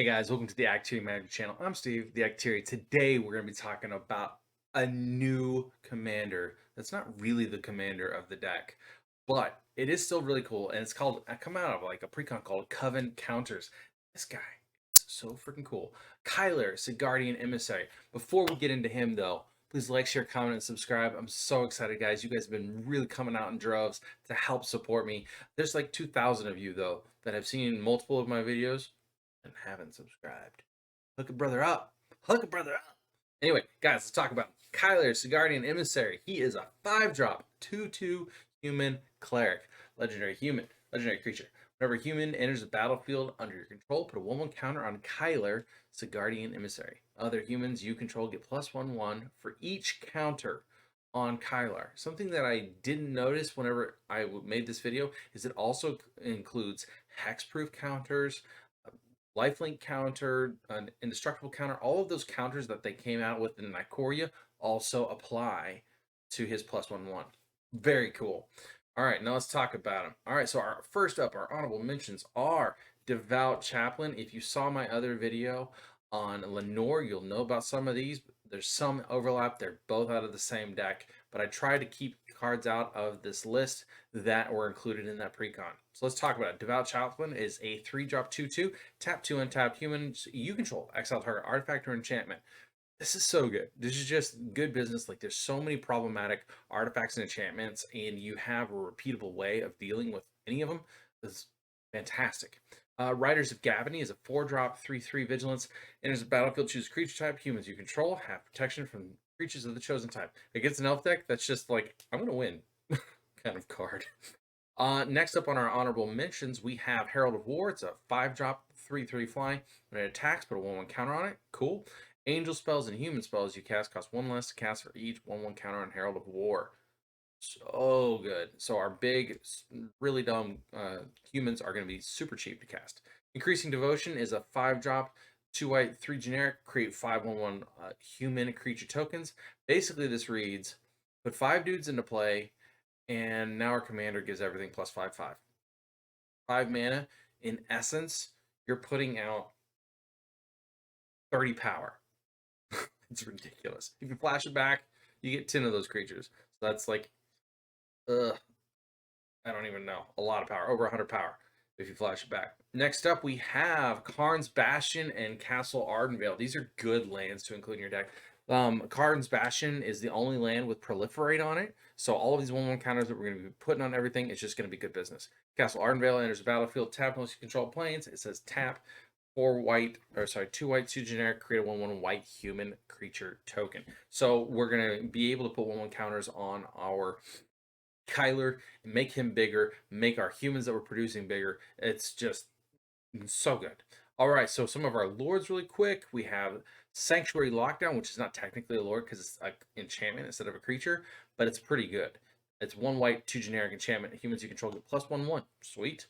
Hey guys, welcome to the Activity Manager channel. I'm Steve, the Activity. Today we're going to be talking about a new commander that's not really the commander of the deck, but it is still really cool, and it's called, I come out of like a precon called Coven Counters. This guy is so freaking cool. Kyler, Sigardian Emissary. Before we get into him though, please like, share, comment, and subscribe. I'm so excited, guys. You guys have been really coming out in droves to help support me. There's like 2,000 of you though that have seen multiple of my videos and haven't subscribed. Hook a brother up. Hook a brother up. Anyway, guys, let's talk about Kyler, Sigardian Emissary. He is a 5-drop, 2/2 human cleric. Legendary human, legendary creature. Whenever a human enters the battlefield under your control, put a 1/1 counter on Kyler, Sigardian Emissary. Other humans you control get +1/1 for each counter on Kyler. Something that I didn't notice whenever I made this video is it also includes hexproof counters, lifelink counter, an indestructible counter. All of those counters that they came out with in Nicoria also apply to his +1/1. Very cool. All right, now let's talk about him. All right, so our first up, our honorable mentions are Devoured Chaplain. If you saw my other video on Lenore, you'll know about some of these. There's some overlap. They're both out of the same deck, but I tried to keep cards out of this list that were included in that precon. So let's talk about it. Devoured Chaplain is a 3-drop 2/2, tap 2 untapped humans you control, exile target artifact or enchantment. This is so good. This is just good business. Like, there's so many problematic artifacts and enchantments, and you have a repeatable way of dealing with any of them. This is fantastic. Riders of Gavany is a 4-drop 3/3 vigilance. Enters the battlefield, choose creature type. Humans you control have protection from creatures of the chosen type. Against an elf deck, that's just like, I'm gonna win kind of card. Next up on our honorable mentions, we have Herald of War. It's a 5-drop 3/3 fly. When it attacks, put a 1/1 counter on it. Cool. Angel spells and human spells you cast cost 1 less to cast for each 1/1 counter on Herald of War. So good. So our big, really dumb humans are going to be super cheap to cast. Increasing Devotion is a 5-drop, 2 white, 3 generic, create 5/1/1 human creature tokens. Basically, this reads, put 5 dudes into play, and now our commander gives everything +5/5. 5 mana. In essence, you're putting out 30 power. It's ridiculous. If you flash it back, you get 10 of those creatures. So that's like, I don't even know. A lot of power. Over 100 power if you flash it back. Next up, we have Karns Bastion and Castle Ardenvale. These are good lands to include in your deck. Karns Bastion is the only land with Proliferate on it. So all of these 1/1 counters that we're going to be putting on everything, it's just going to be good business. Castle Ardenvale enters the battlefield, tap unless you control planes. It says tap 2 white, 2 generic, create a 1/1 white human creature token. So we're going to be able to put 1/1 counters on our Kyler, make him bigger, make our humans that we're producing bigger. It's just so good. All right, so some of our lords really quick. We have Sanctuary Lockdown, which is not technically a lord because it's an enchantment instead of a creature, but it's pretty good. It's 1 white, 2 generic enchantment. Humans you control get +1/1. Sweet.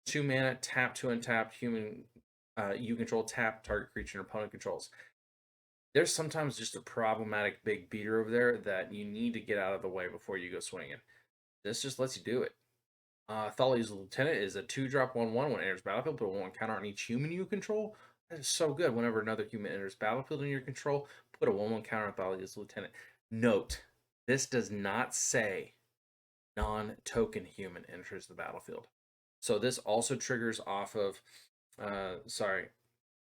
2 mana, tap 2 untapped. Human you control, tap target creature and opponent controls. There's sometimes just a problematic big beater over there that you need to get out of the way before you go swinging. This just lets you do it. Thalia's Lieutenant is a 2-drop 1/1. When it enters battlefield, put a 1/1 counter on each human you control. That is so good. Whenever another human enters battlefield in your control, put a 1/1 counter on Thalia's Lieutenant. Note, this does not say non-token human enters the battlefield. So this also triggers off of,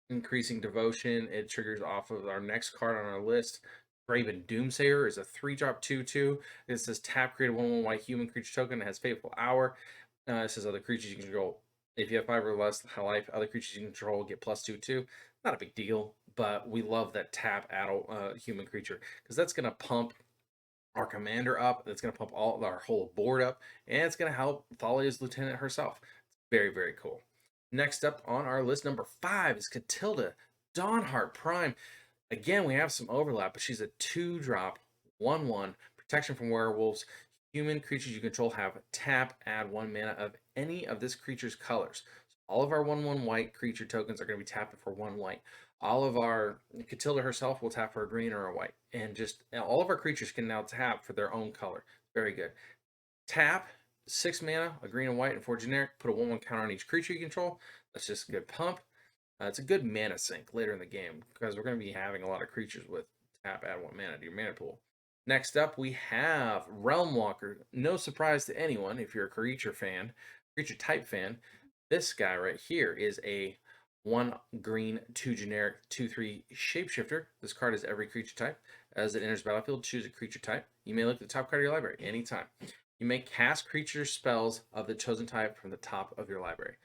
Increasing Devotion. It triggers off of our next card on our list. Raven Doomsayer is a 3-drop 2/2. It says tap, create a 1/1 white human creature token. It has Fateful Hour. It says other creatures you control. If you have 5 or less life, other creatures you control get +2/2. Not a big deal, but we love that tap add human creature because that's going to pump our commander up. That's going to pump our whole board up, and it's going to help Thalia's Lieutenant herself. It's very, very cool. Next up on our list, number 5 is Catilda, Donhart Prime. Again, we have some overlap, but she's a 2-drop 1/1 protection from werewolves. Human creatures you control have tap, add 1 mana of any of this creature's colors. So all of our 1/1 white creature tokens are going to be tapped for 1 white. All of our Catilda herself will tap for a green or a white, and just all of our creatures can now tap for their own color. Very good. Tap 6 mana, a green and white, and 4 generic. Put a 1/1 counter on each creature you control. That's just a good pump. It's a good mana sink later in the game because we're going to be having a lot of creatures with tap, add 1 mana to your mana pool. Next up, we have Realm Walker. No surprise to anyone if you're a creature type fan. This guy right here is a 1 green, 2 generic, 2/3 shapeshifter. This card is every creature type. As it enters battlefield, choose a creature type. You may look at the top card of your library anytime. You may cast creature spells of the chosen type from the top of your library.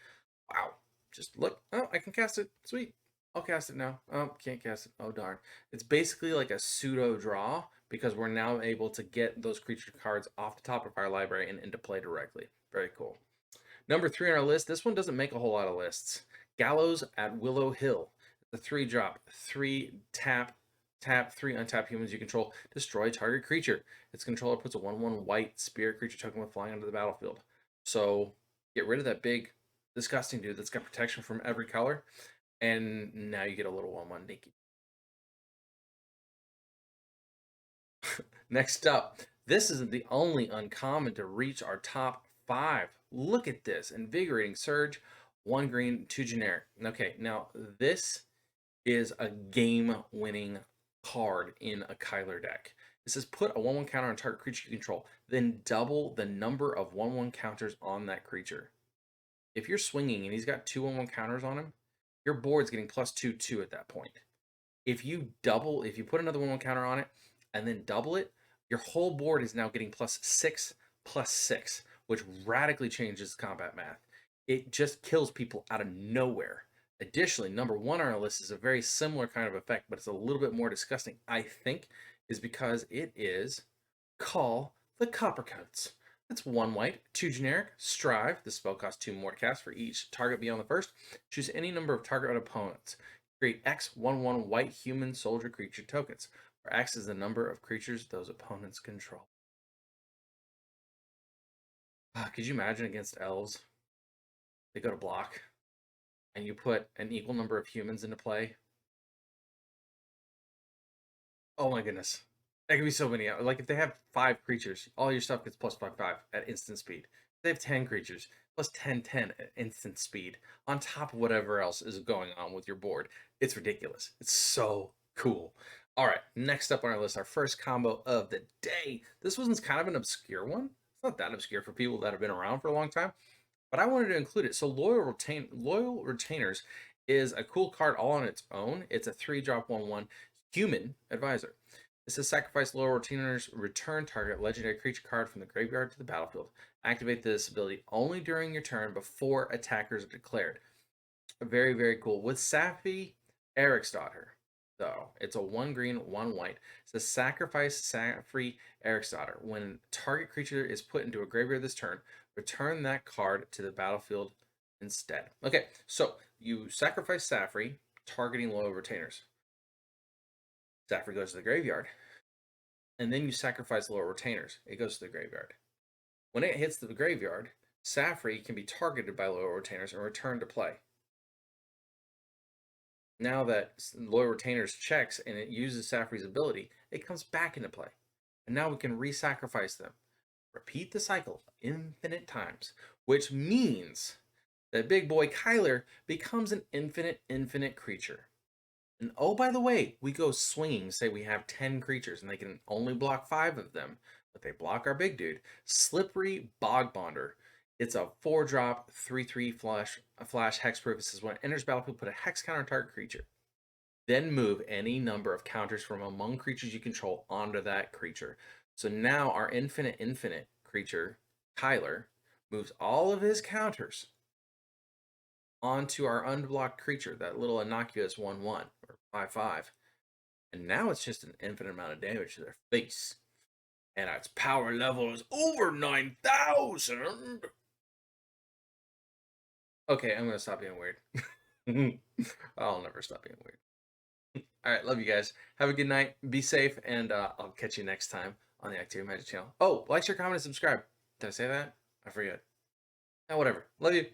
Wow. Just look. Oh, I can cast it. Sweet. I'll cast it now. Oh, can't cast it. Oh, darn. It's basically like a pseudo draw because we're now able to get those creature cards off the top of our library and into play directly. Very cool. Number 3 on our list. This one doesn't make a whole lot of lists. Gallows at Willow Hill. The 3-drop, 3 tap, 3 untap humans you control. Destroy target creature. Its controller puts a 1/1 white spirit creature token with flying onto the battlefield. So get rid of that big disgusting dude that's got protection from every color, and now you get a little 1/1 dinky. Next up, this isn't the only uncommon to reach our top 5. Look at this. Invigorating Surge, 1 green, 2 generic. Okay, now this is a game-winning card in a Kyler deck. It says put a 1/1 counter on target creature you control, then double the number of 1/1 counters on that creature. If you're swinging and he's got 2 1/1 counters on him, your board's getting +2/2 at that point. If you put another 1/1 counter on it and then double it, your whole board is now getting +6/+6, which radically changes combat math. It just kills people out of nowhere. Additionally, number 1 on our list is a very similar kind of effect, but it's a little bit more disgusting, I think, is because it is Call the Coppercoats. That's 1 white, 2 generic, Strive. This spell costs 2 more to cast for each target beyond the first. Choose any number of target opponents. Create X 1/1 white human soldier creature tokens, where X is the number of creatures those opponents control. Could you imagine against elves? They go to block, and you put an equal number of humans into play. Oh my goodness. That could be so many. Like if they have 5 creatures, all your stuff gets +5/5 at instant speed. If they have 10 creatures, +10/10 at instant speed, on top of whatever else is going on with your board. It's ridiculous. It's so cool. All right, next up on our list, our first combo of the day. This one's kind of an obscure one. It's not that obscure for people that have been around for a long time, but I wanted to include it. So Loyal Retainers is a cool card all on its own. It's a 3-drop 1/1 human advisor. It says sacrifice Loyal Retainers, return target legendary creature card from the graveyard to the battlefield. Activate this ability only during your turn before attackers are declared. Very, very cool. With Safi Eriksdottir, though, it's a 1 green, 1 white. It says sacrifice Safi Eriksdottir. When target creature is put into a graveyard this turn, return that card to the battlefield instead. Okay, so you sacrifice Safi, targeting Loyal Retainers. Safi goes to the graveyard, and then you sacrifice Loyal Retainers. It goes to the graveyard. When it hits the graveyard, Safi can be targeted by Loyal Retainers and returned to play. Now that Loyal Retainers checks and it uses Safi's ability, it comes back into play. And now we can re-sacrifice them. Repeat the cycle infinite times, which means that big boy Kyler becomes an infinite creature. And oh, by the way, we go swinging, say we have 10 creatures and they can only block 5 of them, but they block our big dude. Slippery Bogbonder. It's a 4-drop, 3/3 flash hexproof. It says when it enters battlefield, put a hex counter on target creature. Then move any number of counters from among creatures you control onto that creature. So now our infinite creature, Kyler, moves all of his counters onto our unblocked creature, that little innocuous 1/1 or 5/5. And now it's just an infinite amount of damage to their face. And its power level is over 9,000. Okay, I'm going to stop being weird. I'll never stop being weird. All right, love you guys. Have a good night. Be safe, and I'll catch you next time on the Activity Magic channel. Oh, like, share, comment, and subscribe. Did I say that? I forget. Oh, whatever. Love you.